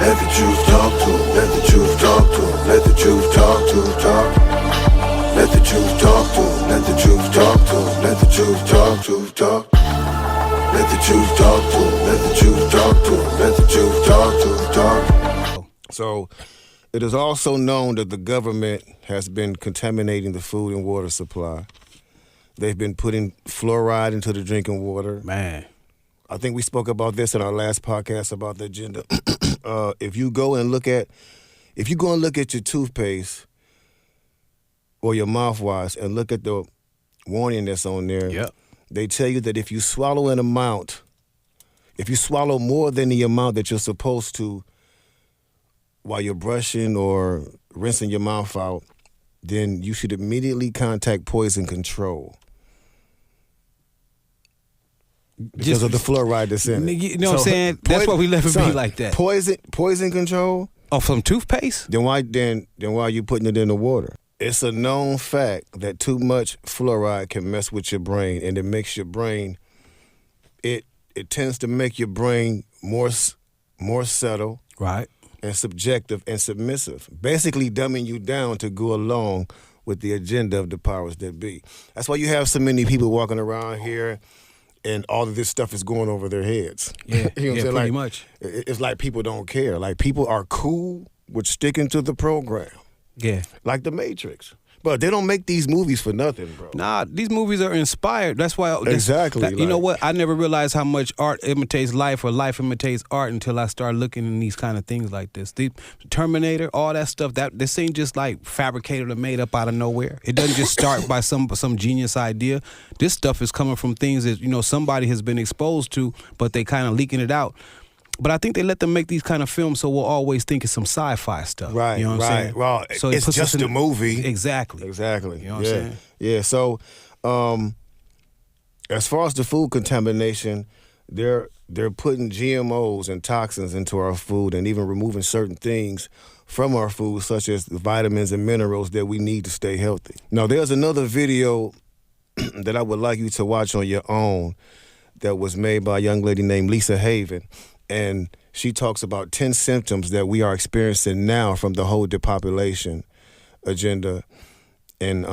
Let the truth talk to 'em. Let the truth talk to 'em. Let the truth talk to 'em. Talk. Let the truth talk to 'em. Let the truth talk to 'em. Let the truth talk to 'em. Talk. Let the truth talk to 'em. Let the truth talk to 'em. Let the truth talk to 'em. Talk. So, it is also known that the government has been contaminating the food and water supply. They've been putting fluoride into the drinking water. Man. I think we spoke about this in our last podcast about the agenda. If you go and look at your toothpaste or your mouthwash and look at the warning that's on there, Yep. they tell you that if you swallow more than the amount that you're supposed to while you're brushing or rinsing your mouth out, then you should immediately contact poison control. Because of the fluoride that's in it. You know what I'm saying? That's why we let it be like that. Poison control? Oh, from toothpaste? Then why are you putting it in the water? It's a known fact that too much fluoride can mess with your brain, and it makes your brain, it tends to make your brain more subtle, right, and subjective and submissive, basically dumbing you down to go along with the agenda of the powers that be. That's why you have so many people walking around here and all of this stuff is going over their heads. Yeah, you know what I'm saying? pretty much. It's like people don't care. Like people are cool with sticking to the program. Yeah. Like The Matrix. But they don't make these movies for nothing, bro. Nah, these movies are inspired. That's why. Exactly. You know what? I never realized how much art imitates life or life imitates art until I started looking in these kind of things like this. The Terminator, all that stuff. This ain't just like fabricated or made up out of nowhere. It doesn't just start by some genius idea. This stuff is coming from things that somebody has been exposed to, but they kind of leaking it out. But I think they let them make these kind of films so we'll always think it's some sci-fi stuff. Right, you know what I'm saying? Well, so it's just a movie. Exactly. You know what I'm saying? Yeah, so as far as the food contamination, they're putting GMOs and toxins into our food and even removing certain things from our food, such as the vitamins and minerals that we need to stay healthy. Now, there's another video that I would like you to watch on your own that was made by a young lady named Lisa Haven. And she talks about 10 symptoms that we are experiencing now from the whole depopulation agenda. And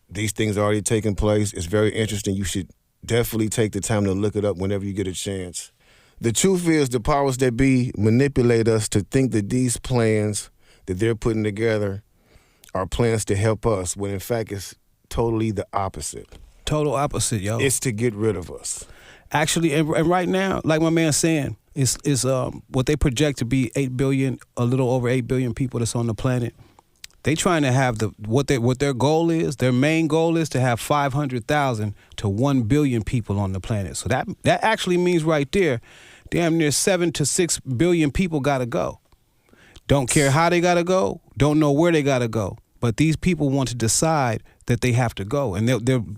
these things are already taking place. It's very interesting. You should definitely take the time to look it up whenever you get a chance. The truth is the powers that be manipulate us to think that these plans that they're putting together are plans to help us, when in fact it's totally the opposite. Total opposite, yo. It's to get rid of us. Actually, and right now, like my man's saying, is what they project to be 8 billion, a little over 8 billion people that's on the planet. They trying to have what their goal is. Their main goal is to have 500,000 to 1 billion people on the planet. So that actually means right there, damn near 7 to 6 billion people gotta go. Don't care how they gotta go. Don't know where they gotta go. But these people want to decide that they have to go, and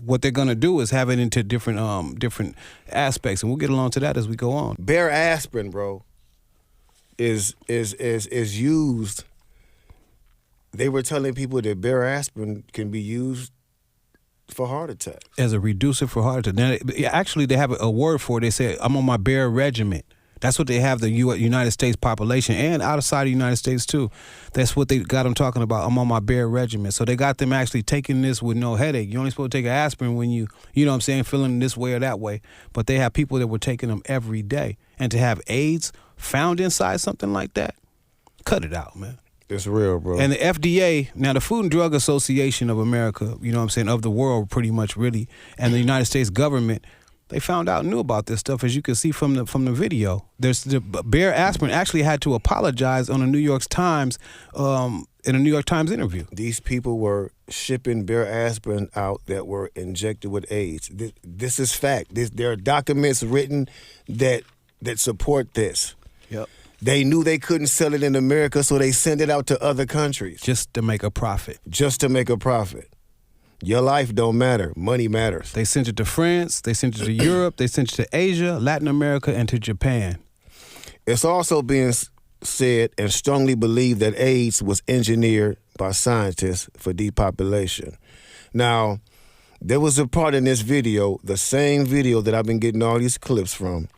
what they're gonna do is have it into different aspects, and we'll get along to that as we go on. Bare aspirin, bro, is used. They were telling people that bare aspirin can be used for heart attacks. As a reducer for heart attack. Now, actually, they have a word for it. They say, I'm on my bare regiment. That's what they have the United States population, and outside the United States too. That's what they got them talking about. I'm on my bare regimen. So they got them actually taking this with no headache. You're only supposed to take an aspirin when you know what I'm saying, feeling this way or that way. But they have people that were taking them every day. And to have AIDS found inside something like that, cut it out, man. It's real, bro. And the FDA, now the Food and Drug Association of America, you know what I'm saying, of the world pretty much really, and the United States government, they found out, knew about this stuff, as you can see from the video. There's the bare aspirin actually had to apologize on a New York Times in a New York Times interview. These people were shipping bare aspirin out that were injected with AIDS. This is fact. There are documents written that support this. Yep. They knew they couldn't sell it in America, so they sent it out to other countries. Just to make a profit. Just to make a profit. Your life don't matter. Money matters. They sent it to France, they sent it to Europe, they sent it to Asia, Latin America, and to Japan. It's also being said and strongly believed that AIDS was engineered by scientists for depopulation. Now, there was a part in this video, the same video that I've been getting all these clips from,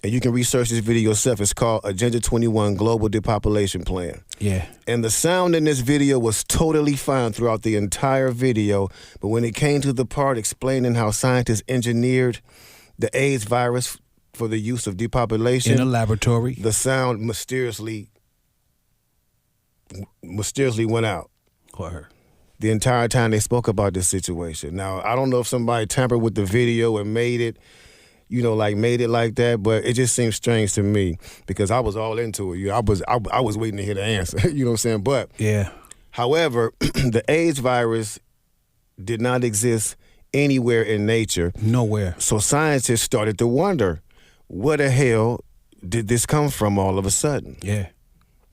and you can research this video yourself. It's called Agenda 21 Global Depopulation Plan. Yeah. And the sound in this video was totally fine throughout the entire video, but when it came to the part explaining how scientists engineered the AIDS virus for the use of depopulation in a laboratory, the sound mysteriously went out. Word. The entire time they spoke about this situation. Now, I don't know if somebody tampered with the video and made it, made it like that, but it just seems strange to me because I was all into it. I was waiting to hear the answer. You know what I'm saying? But yeah. However, the AIDS virus did not exist anywhere in nature. Nowhere. So scientists started to wonder, where the hell did this come from all of a sudden? Yeah.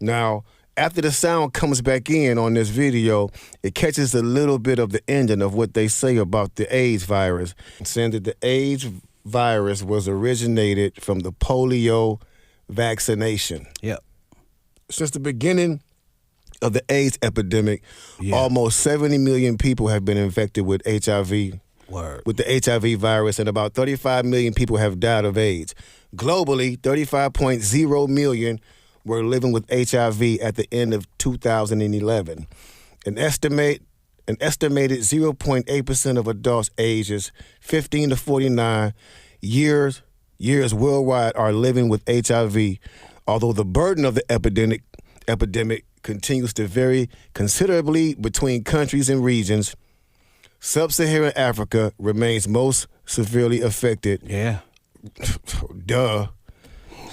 Now, after the sound comes back in on this video, it catches a little bit of the ending of what they say about the AIDS virus, saying that the AIDS virus was originated from the polio vaccination. Yep. Since the beginning of the AIDS epidemic, Yeah. almost 70 million people have been infected with HIV, Word. with the HIV virus, and about 35 million people have died of AIDS. Globally, 35.0 million were living with HIV at the end of 2011. An estimated 0.8% of adults ages 15 to 49 years worldwide are living with HIV, although the burden of the epidemic continues to vary considerably between countries and regions. Sub-Saharan Africa remains most severely affected. Yeah. Duh.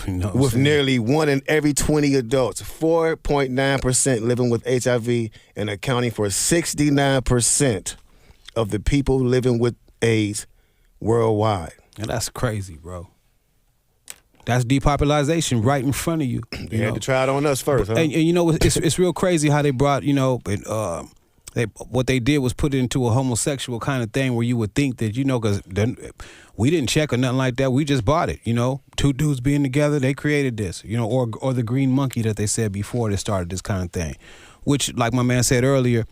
You know what I'm With saying? nearly 1 in every 20 adults, 4.9% living with HIV and accounting for 69% of the people living with AIDS worldwide. And that's crazy, bro. That's depopulation right in front of you. They had to try it on us first, huh? And you know, it's real crazy how they brought, what they did was put it into a homosexual kind of thing where you would think that, because we didn't check or nothing like that. We just bought it, Two dudes being together, they created this, or the green monkey that they said before they started this kind of thing, which, like my man said earlier,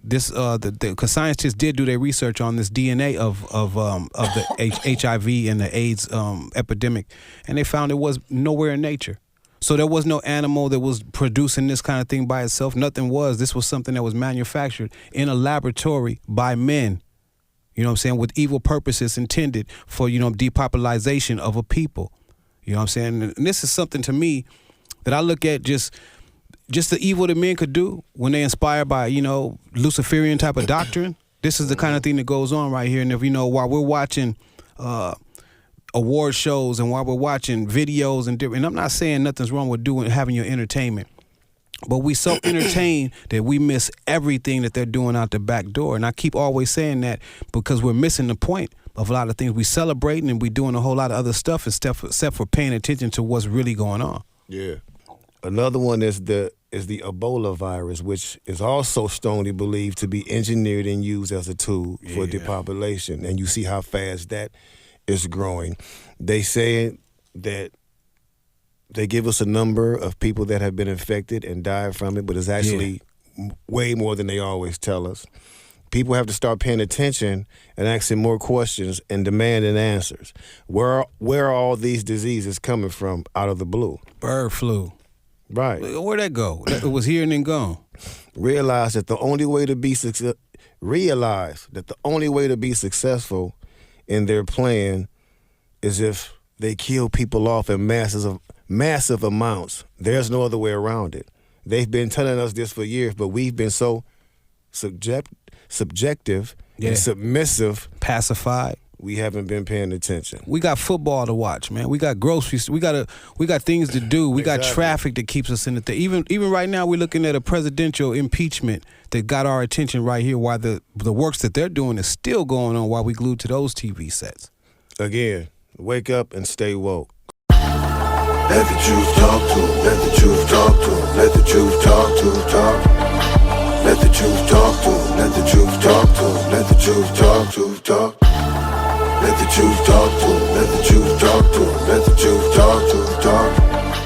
this because scientists did do their research on this DNA of the HIV and the AIDS epidemic, and they found it was nowhere in nature. So there was no animal that was producing this kind of thing by itself. Nothing was. This was something that was manufactured in a laboratory by men, you know what I'm saying, with evil purposes intended for, depopulation of a people. You know what I'm saying? And this is something to me that I look at just the evil that men could do when they're inspired by, Luciferian type of doctrine. This is the kind of thing that goes on right here. And if, while we're watching award shows and while we're watching videos and I'm not saying nothing's wrong with having your entertainment, but we so entertained that we miss everything that they're doing out the back door. And I keep always saying that because we're missing the point of a lot of things. We celebrating and we doing a whole lot of other stuff except for paying attention to what's really going on. Yeah. Another one is the Ebola virus, which is also strongly believed to be engineered and used as a tool for depopulation. And you see how fast that is growing. They say that they give us a number of people that have been infected and died from it, but it's actually way more than they always tell us. People have to start paying attention and asking more questions and demanding answers. Where are all these diseases coming from out of the blue? Bird flu. Right. Where'd that go? It was here and then gone. Realize that the only way to be successful in their plan is if they kill people off in massive amounts. There's no other way around it. They've been telling us this for years, but we've been so subjective and submissive, pacified. We haven't been paying attention. We got football to watch, man. We got groceries. We got things to do. We got traffic that keeps us in the thing. Even right now, we're looking at a presidential impeachment that got our attention right here. While the works that they're doing is still going on while we glued to those TV sets. Again, wake up and stay woke. Let the truth talk to 'em. Let the truth talk to 'em. Let the truth talk to 'em. Talk. Let the truth talk to 'em. Let the truth talk to 'em. Let the truth talk to 'em. Talk. Let the truth talk to 'em. Let the truth talk to 'em. Let the